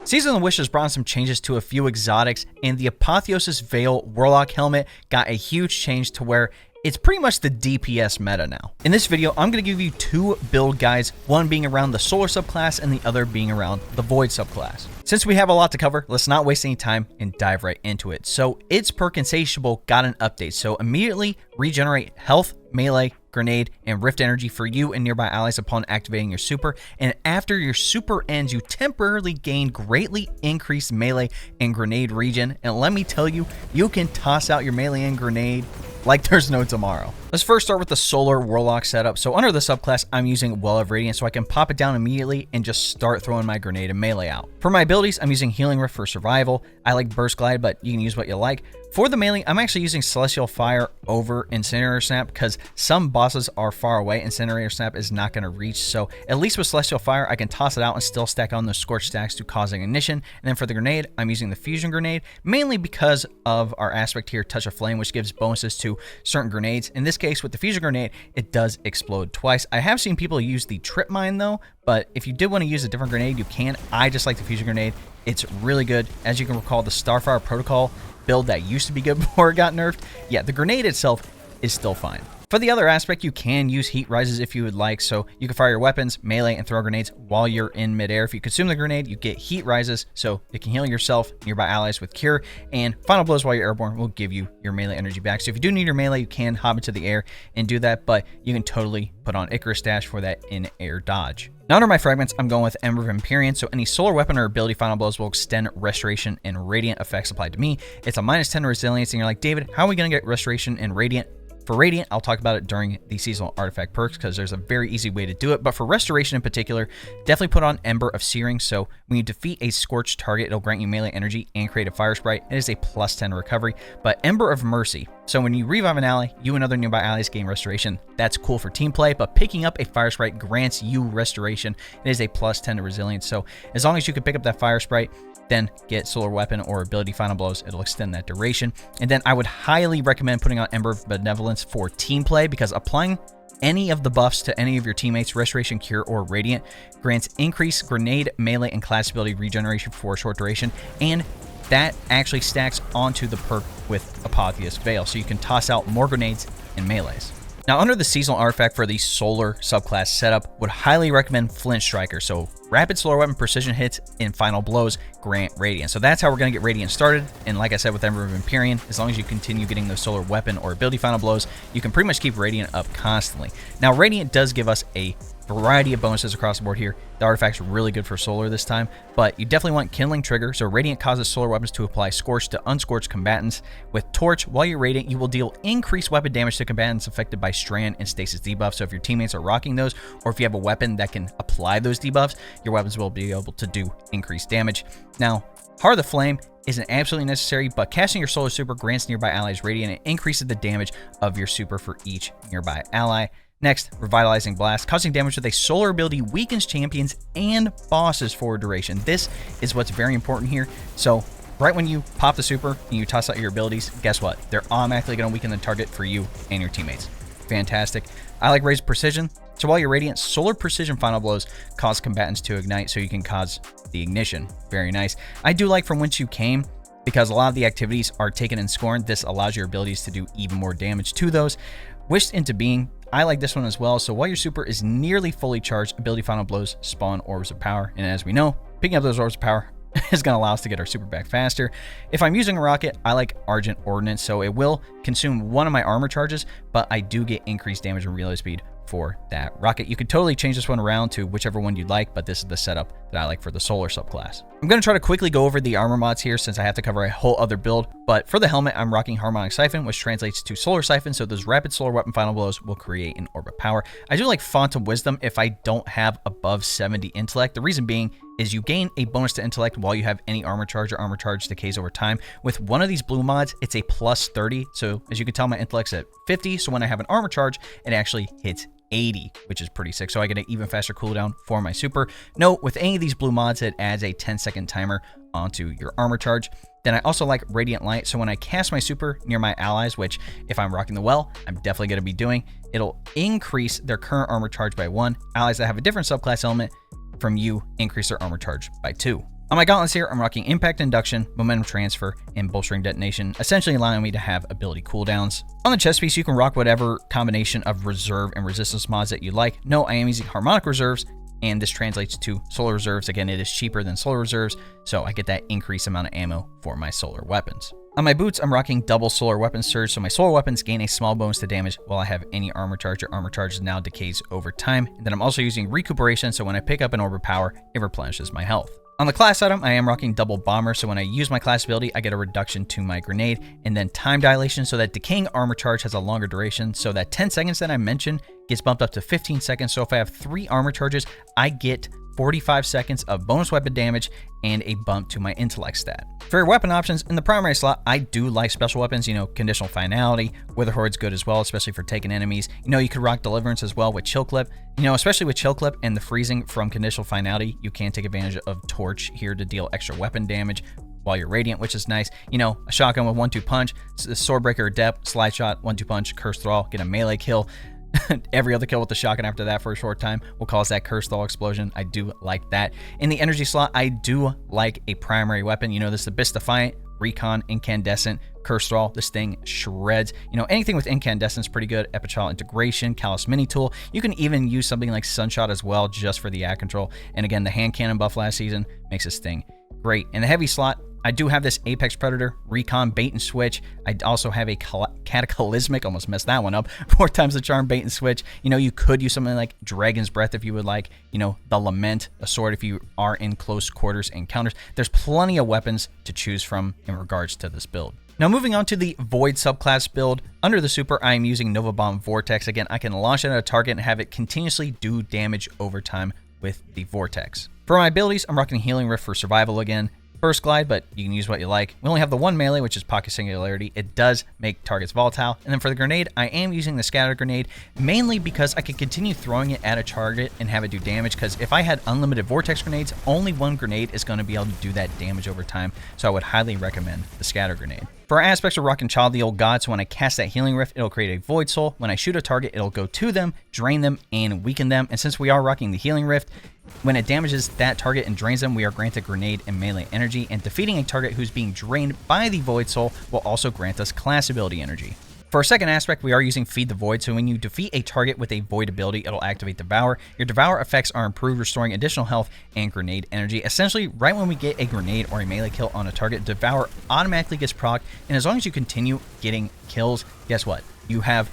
Season of the Wish has brought some changes to a few exotics, and the Apotheosis Veil Warlock helmet got a huge change to where it's pretty much the DPS meta now. In this video, I'm going to give you two build guides, one being around the Solar subclass and the other being around the Void subclass. Since we have a lot to cover, let's not waste any time and dive right into it. So its Perk Insatiable got an update, so immediately regenerate health, melee, grenade, and rift energy for you and nearby allies upon activating your super, and after your super ends, you temporarily gain greatly increased melee and grenade regen, and let me tell you, you can toss out your melee and grenade like there's no tomorrow. Let's first start with the Solar Warlock setup. So under the subclass, I'm using Well of Radiance so I can pop it down immediately and just start throwing my grenade and melee out. For my abilities, I'm using Healing Rift for survival. I like Burst Glide, but you can use what you like. For the melee, I'm actually using Celestial Fire over Incinerator Snap because some bosses are far away. Incinerator Snap is not going to reach, so at least with Celestial Fire, I can toss it out and still stack on those Scorch stacks to cause ignition. And then for the grenade, I'm using the Fusion Grenade, mainly because of our aspect here, Touch of Flame, which gives bonuses to certain grenades. In this case, with the Fusion Grenade, it does explode twice. I have seen people use the Trip Mine though, but if you did want to use a different grenade, you can. I just like the Fusion Grenade. It's really good. As you can recall, the Starfire Protocol build that used to be good before it got nerfed, yeah, the grenade itself is still fine. For the other aspect, you can use Heat Rises if you would like, so you can fire your weapons, melee, and throw grenades while you're in midair. If you consume the grenade, you get Heat Rises, so it can heal yourself, nearby allies with Cure, and Final Blows while you're airborne will give you your melee energy back. So if you do need your melee, you can hop into the air and do that, but you can totally put on Icarus Dash for that in-air dodge. Now under my fragments, I'm going with Ember of Empyrean, so any solar weapon or ability Final Blows will extend Restoration and Radiant effects applied to me. It's a -10 resilience, and you're like, David, how are we going to get Restoration and Radiant? For Radiant, I'll talk about it during the seasonal artifact perks because there's a very easy way to do it. But for Restoration in particular, definitely put on Ember of Searing. So when you defeat a scorched target, it'll grant you melee energy and create a fire sprite. It is a +10 recovery. But Ember of Mercy. So when you revive an ally, you and other nearby allies gain Restoration. That's cool for team play, but picking up a fire sprite grants you Restoration. It is a +10 to Resilience. So as long as you can pick up that fire sprite, then get Solar Weapon or Ability Final Blows, it'll extend that duration. And then I would highly recommend putting on Ember of Benevolence for team play because applying any of the buffs to any of your teammates, Restoration, Cure, or Radiant, grants increased grenade, melee, and class ability regeneration for a short duration, and that actually stacks onto the perk with Apotheosis Veil, so you can toss out more grenades and melees. Now, under the seasonal artifact for the Solar subclass setup, would highly recommend Flint Striker. So rapid solar weapon precision hits and Final Blows grant Radiant. So that's how we're going to get Radiant started. And like I said with Ember of Empyrean, as long as you continue getting those solar weapon or ability Final Blows, you can pretty much keep Radiant up constantly. Now, Radiant does give us a variety of bonuses across the board here. The artifact's really good for solar this time, but you definitely want Kindling Trigger. So Radiant causes solar weapons to apply Scorch to unscorched combatants. With Torch, while you're Radiant, you will deal increased weapon damage to combatants affected by Strand and Stasis debuffs. So if your teammates are rocking those, or if you have a weapon that can apply those debuffs, your weapons will be able to do increased damage. Now, Heart of the Flame isn't absolutely necessary, but casting your solar super grants nearby allies Radiant and increases the damage of your super for each nearby ally. Next, Revitalizing Blast, causing damage with a solar ability weakens champions and bosses for a duration. This is what's very important here. So right when you pop the super and you toss out your abilities, guess what? They're automatically going to weaken the target for you and your teammates. Fantastic. I like Raised Precision. So while you're Radiant, Solar Precision Final Blows cause combatants to ignite, so you can cause the ignition. Very nice. I do like From Whence You Came, because a lot of the activities are taken in Scorn. This allows your abilities to do even more damage to those. Wished into Being, I like this one as well. So while your super is nearly fully charged, ability Final Blows spawn Orbs of Power. And as we know, picking up those Orbs of Power is going to allow us to get our super back faster. If I'm using a rocket, I like Argent Ordnance. So it will consume one of my armor charges, but I do get increased damage and reload speed for that rocket. You could totally change this one around to whichever one you'd like, but this is the setup that I like for the Solar subclass. I'm going to try to quickly go over the armor mods here since I have to cover a whole other build, but for the helmet, I'm rocking Harmonic Siphon, which translates to Solar Siphon, so those rapid solar weapon Final Blows will create an Orb of Power. I do like Font of Wisdom if I don't have above 70 intellect. The reason being is you gain a bonus to intellect while you have any armor charge, or armor charge decays over time. With one of these blue mods, it's a +30, so as you can tell, my intellect's at 50, so when I have an armor charge, it actually hits 80, which is pretty sick. So I get an even faster cooldown for my super. Note, with any of these blue mods, it adds a 10-second timer onto your armor charge. Then I also like Radiant Light. So when I cast my super near my allies, which if I'm rocking the well, I'm definitely going to be doing, it'll increase their current armor charge by 1. Allies that have a different subclass element from you increase their armor charge by 2. On my gauntlets here, I'm rocking Impact Induction, Momentum Transfer, and Bolstering Detonation, essentially allowing me to have ability cooldowns. On the chest piece, you can rock whatever combination of reserve and resistance mods that you like. No, I am using Harmonic Reserves, and this translates to Solar Reserves. Again, it is cheaper than Solar Reserves, so I get that increased amount of ammo for my solar weapons. On my boots, I'm rocking double solar weapon surge, so my solar weapons gain a small bonus to damage while I have any armor charge. Your armor charge now decays over time. And then I'm also using recuperation, so when I pick up an orb of power, it replenishes my health. On the class item, I am rocking double bomber, so when I use my class ability, I get a reduction to my grenade, and then time dilation, so that decaying armor charge has a longer duration, so that 10 seconds that I mentioned gets bumped up to 15 seconds. So if I have 3 armor charges, I get 45 seconds of bonus weapon damage and a bump to my intellect stat. For your weapon options, in the primary slot, I do like special weapons, conditional finality. Wither Horde's good as well, especially for taking enemies. You could rock Deliverance as well with Chill Clip. Especially with Chill Clip and the freezing from conditional finality, you can take advantage of Torch here to deal extra weapon damage while you're radiant, which is nice. A shotgun with 1-2 punch, Swordbreaker Adept, Slide Shot, 1-2 punch, Curse Thrall, get a melee kill. Every other kill with the shotgun after that for a short time will cause that Curse Thrall explosion. I do like that. In the energy slot, I do like a primary weapon. This is Abyss Defiant, Recon, Incandescent, Curse Thrall. This thing shreds. Anything with Incandescent is pretty good. Epichild Integration, Callous Mini Tool. You can even use something like Sunshot as well, just for the ad control. And again, the hand cannon buff last season makes this thing great. In the heavy slot, I do have this Apex Predator, Recon, Bait and Switch. I also have a Cataclysmic, almost messed that one up, 4 times the charm, Bait and Switch. You could use something like Dragon's Breath if you would like, the Lament, a sword if you are in close quarters encounters. There's plenty of weapons to choose from in regards to this build. Now moving on to the Void subclass build, under the super I am using Nova Bomb Vortex. Again, I can launch it at a target and have it continuously do damage over time with the Vortex. For my abilities, I'm rocking Healing Rift for survival again. Burst Glide, but you can use what you like. We only have the 1 melee, which is Pocket Singularity. It does make targets volatile. And then for the grenade, I am using the Scatter Grenade, mainly because I can continue throwing it at a target and have it do damage, because if I had unlimited Vortex grenades, only 1 grenade is going to be able to do that damage over time, so I would highly recommend the Scatter Grenade. For our aspects, we're rocking Child of the Old God, so when I cast that Healing Rift, it'll create a Void Soul. When I shoot a target, it'll go to them, drain them, and weaken them. And since we are rocking the Healing Rift, when it damages that target and drains them, we are granted grenade and melee energy, and defeating a target who's being drained by the Void Soul will also grant us class ability energy. For our second aspect, we are using Feed the Void, so when you defeat a target with a Void ability, it'll activate Devour. Your Devour effects are improved, restoring additional health and grenade energy. Essentially, right when we get a grenade or a melee kill on a target, Devour automatically gets procced, and as long as you continue getting kills, guess what? You have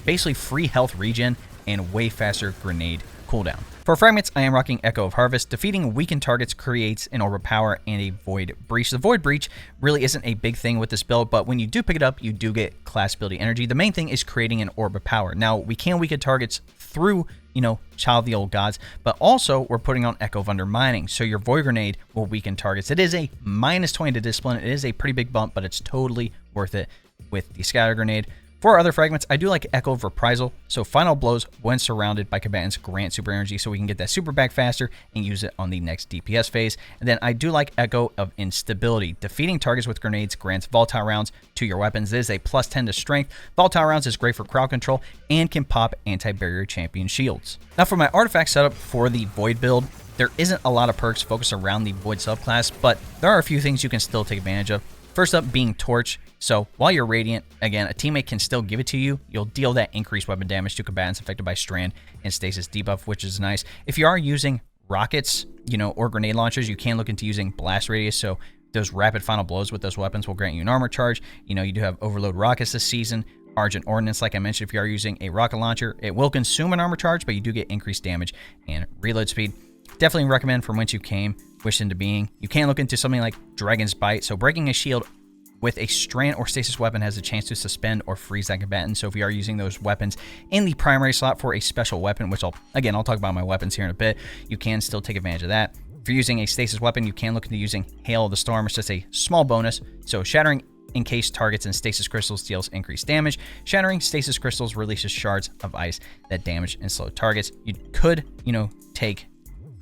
basically free health regen and way faster grenade cooldown. For Fragments, I am rocking Echo of Harvest. Defeating weakened targets creates an Orb of Power and a Void Breach. The Void Breach really isn't a big thing with this build, but when you do pick it up, you do get class ability energy. The main thing is creating an Orb of Power. Now, we can weaken targets through, Child of the Old Gods, but also we're putting on Echo of Undermining, so your Void Grenade will weaken targets. It is a -20 to Discipline. It is a pretty big bump, but it's totally worth it with the Scatter Grenade. For our other fragments, I do like Echo of Reprisal, so final blows when surrounded by combatants grant super energy, so we can get that super back faster and use it on the next DPS phase. And then I do like Echo of Instability. Defeating targets with grenades grants volatile rounds to your weapons. This is a +10 to strength. Volatile rounds is great for crowd control and can pop anti-barrier champion shields. Now for my artifact setup for the Void build, there isn't a lot of perks focused around the Void subclass, but there are a few things you can still take advantage of. First up being Torch. So while you're Radiant, again, a teammate can still give it to you. You'll deal that increased weapon damage to combatants affected by Strand and Stasis debuff, which is nice. If you are using rockets, or grenade launchers, you can look into using Blast Radius. So those rapid final blows with those weapons will grant you an armor charge. You do have Overload Rockets this season. Argent Ordnance, like I mentioned, if you are using a rocket launcher, it will consume an armor charge, but you do get increased damage and reload speed. Definitely recommend From Whence You Came, Wish Into Being. You can look into something like Dragon's Bite. So breaking a shield with a Strand or Stasis weapon has a chance to suspend or freeze that combatant. So if you are using those weapons in the primary slot for a special weapon, which I'll talk about my weapons here in a bit, you can still take advantage of that. If you're using a Stasis weapon, you can look into using Hail of the Storm. It's just a small bonus. So shattering encased targets in Stasis Crystals deals increased damage. Shattering Stasis Crystals releases shards of ice that damage and slow targets. You could, take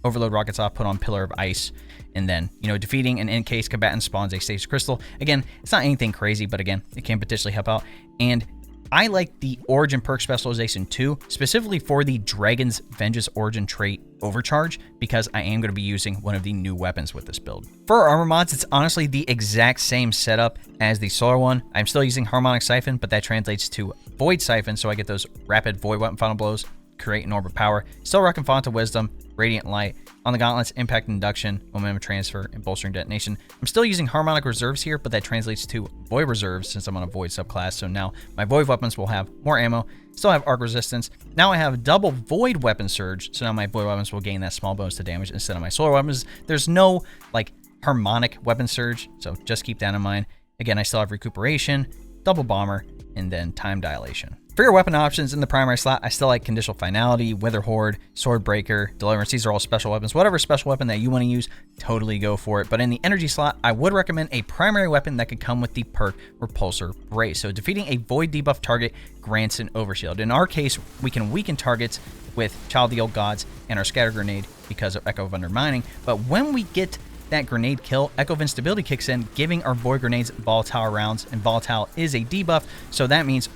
Overload Rockets off, put on Pillar of Ice, and then, defeating an encased combatant spawns a Stasis Crystal. Again, it's not anything crazy, but again, it can potentially help out. And I like the Origin perk specialization too, specifically for the Dragon's Vengeance Origin trait Overcharge, because I am going to be using one of the new weapons with this build. For our armor mods, it's honestly the exact same setup as the Solar one. I'm still using Harmonic Siphon, but that translates to Void Siphon, so I get those rapid Void Weapon Final Blows, create an Orb of Power. Still rocking Font of Wisdom, Radiant Light. On the Gauntlets, Impact Induction, Momentum Transfer, and Bolstering Detonation. I'm still using Harmonic Reserves here, but that translates to Void Reserves since I'm on a Void subclass, so now my Void weapons will have more ammo. Still have Arc Resistance. Now I have double Void Weapon Surge, so now my Void weapons will gain that small bonus to damage instead of my Solar weapons. There's no, like, Harmonic Weapon Surge, so just keep that in mind. Again, I still have Recuperation, Double Bomber, and then Time Dilation. For your weapon options in the primary slot, I still like Conditional Finality, Wither Horde, Sword Breaker, Deliverance. These are all special weapons. Whatever special weapon that you want to use, totally go for it. But in the energy slot, I would recommend a primary weapon that could come with the perk Repulsor Brace. So defeating a Void debuff target grants an Overshield. In our case, we can weaken targets with Child of the Old Gods and our Scatter Grenade because of Echo of Undermining. But when we get that grenade kill, Echo of Instability kicks in, giving our Void Grenades volatile rounds, and volatile is a debuff, so that means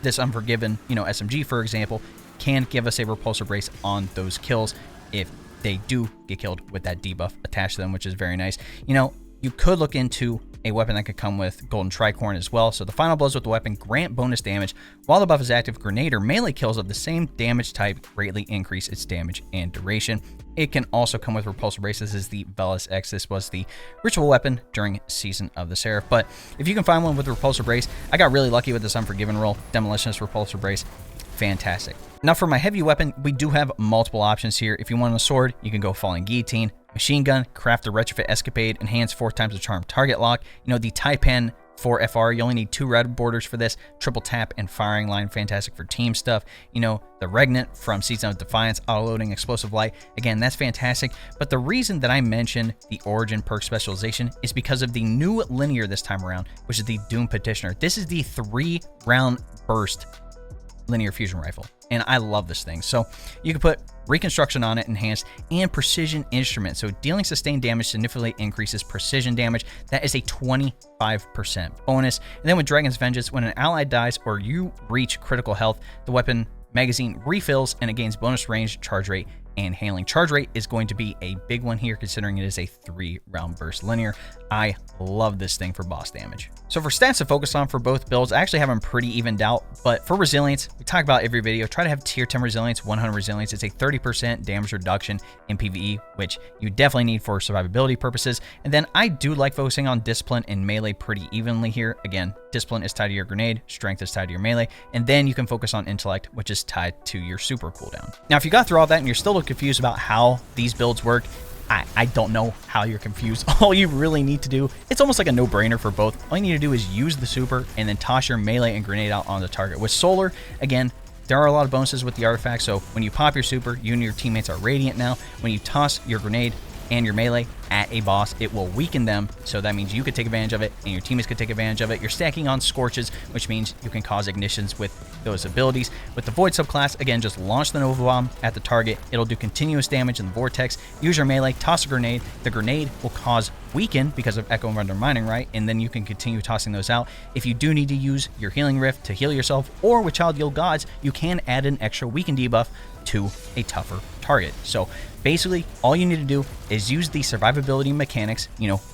this Unforgiven, SMG, for example, can give us a Repulsor Brace on those kills if they do get killed with that debuff attached to them, which is very nice. You could look into a weapon that could come with Golden Tricorn as well. So the final blows with the weapon grant bonus damage while the buff is active. Grenade or melee kills of the same damage type greatly increase its damage and duration. It can also come with Repulsor Brace. This is the Velis X. This was the ritual weapon during Season of the Seraph. But if you can find one with Repulsor Brace, I got really lucky with this Unforgiven roll. Demolitionist Repulsor Brace, fantastic. Now for my heavy weapon, we do have multiple options here. If you want a sword, you can go Falling Guillotine, Machine Gun, craft the Retrofit Escapade, enhance 4 times the charm target lock. The Taipan 4FR, you only need 2 red borders for this. Triple tap and firing line, fantastic for team stuff. The Regnant from Season of Defiance, auto-loading Explosive Light. Again, that's fantastic. But the reason that I mentioned the Origin perk specialization is because of the new linear this time around, which is the Doom Petitioner. This is the 3-round burst linear fusion rifle, and I love this thing. So you can put Reconstruction on it, enhanced, and Precision Instrument. So dealing sustained damage significantly increases precision damage. That is a 25% bonus. And then with Dragon's Vengeance, when an ally dies or you reach critical health, the weapon magazine refills and it gains bonus range, charge rate, and handling. Charge rate is going to be a big one here considering it is a 3-round burst linear. I love this thing for boss damage. So for stats to focus on for both builds, I actually have them pretty evened out, but for resilience, we talk about every video, try to have tier 10 resilience, 100 resilience. It's a 30% damage reduction in PvE, which you definitely need for survivability purposes. And then I do like focusing on discipline and melee pretty evenly here. Again, discipline is tied to your grenade, strength is tied to your melee, and then you can focus on intellect, which is tied to your super cooldown. Now, if you got through all that and you're still confused about how these builds work, I don't know how you're confused. All you really need to do, it's almost like a no-brainer for both. All you need to do is use the super and then toss your melee and grenade out on the target. With Solar, again, there are a lot of bonuses with the artifact. So when you pop your super, you and your teammates are radiant now. When you toss your grenade and your melee at a boss, it will weaken them. So that means you could take advantage of it and your teammates could take advantage of it. You're stacking on Scorches, which means you can cause ignitions with those abilities. With the Void subclass, again, just launch the Nova Bomb at the target. It'll do continuous damage in the Vortex. Use your melee, toss a grenade. The grenade will cause weaken because of Echo of Undermining, right? And then you can continue tossing those out. If you do need to use your Healing Rift to heal yourself, or with Child of the Old Gods, you can add an extra weaken debuff to a tougher target. So basically, all you need to do is use the survivability mechanics,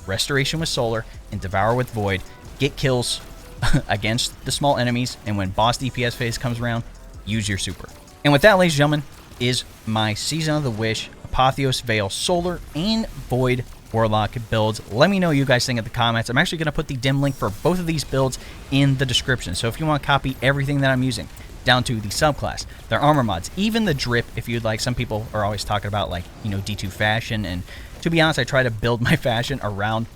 Restoration with Solar and Devour with Void, get kills against the small enemies, and when boss DPS phase comes around, use your super. And with that, ladies and gentlemen, is my Season of the Wish, Apotheosis, Veil, Solar, and Void Warlock builds. Let me know what you guys think in the comments. I'm actually going to put the dim link for both of these builds in the description. So if you want to copy everything that I'm using, down to the subclass, their armor mods, even the drip, if you'd like. Some people are always talking about D2 fashion, and to be honest, I try to build my fashion around,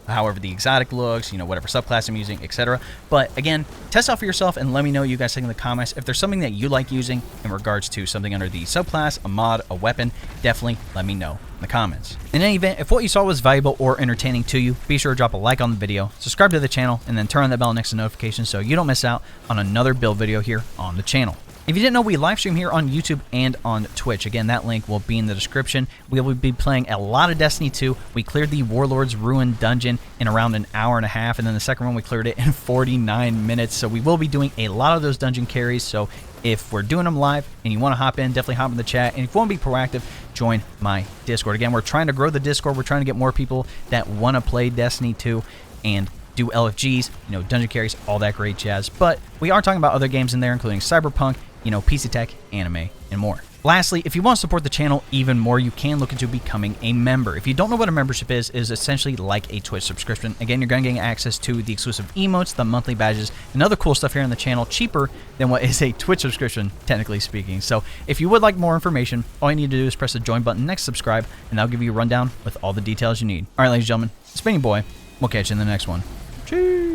however the exotic looks, whatever subclass I'm using, etc. But again, test out for yourself and let me know what you guys think in the comments. If there's something that you like using in regards to something under the subclass, a mod, a weapon, definitely let me know in the comments. In any event, if what you saw was valuable or entertaining to you, be sure to drop a like on the video, subscribe to the channel, and then turn on the bell next to notifications so you don't miss out on another build video here on the channel. If you didn't know, we live stream here on YouTube and on Twitch. Again, that link will be in the description. We will be playing a lot of Destiny 2. We cleared the Warlord's Ruin dungeon in around an hour and a half, and then the second one we cleared it in 49 minutes. So we will be doing a lot of those dungeon carries. So if we're doing them live and you want to hop in, definitely hop in the chat. And if you want to be proactive, join my Discord. Again, we're trying to grow the Discord. We're trying to get more people that want to play Destiny 2 and do LFGs, dungeon carries, all that great jazz. But we are talking about other games in there, including Cyberpunk, PC tech, anime, and more. Lastly, if you want to support the channel even more, you can look into becoming a member. If you don't know what a membership is essentially like a Twitch subscription. Again, you're going to get access to the exclusive emotes, the monthly badges, and other cool stuff here on the channel, cheaper than what is a Twitch subscription, technically speaking. So if you would like more information, all you need to do is press the join button next to subscribe, and that'll give you a rundown with all the details you need. All right, ladies and gentlemen, it's been your boy. We'll catch you in the next one. Cheers.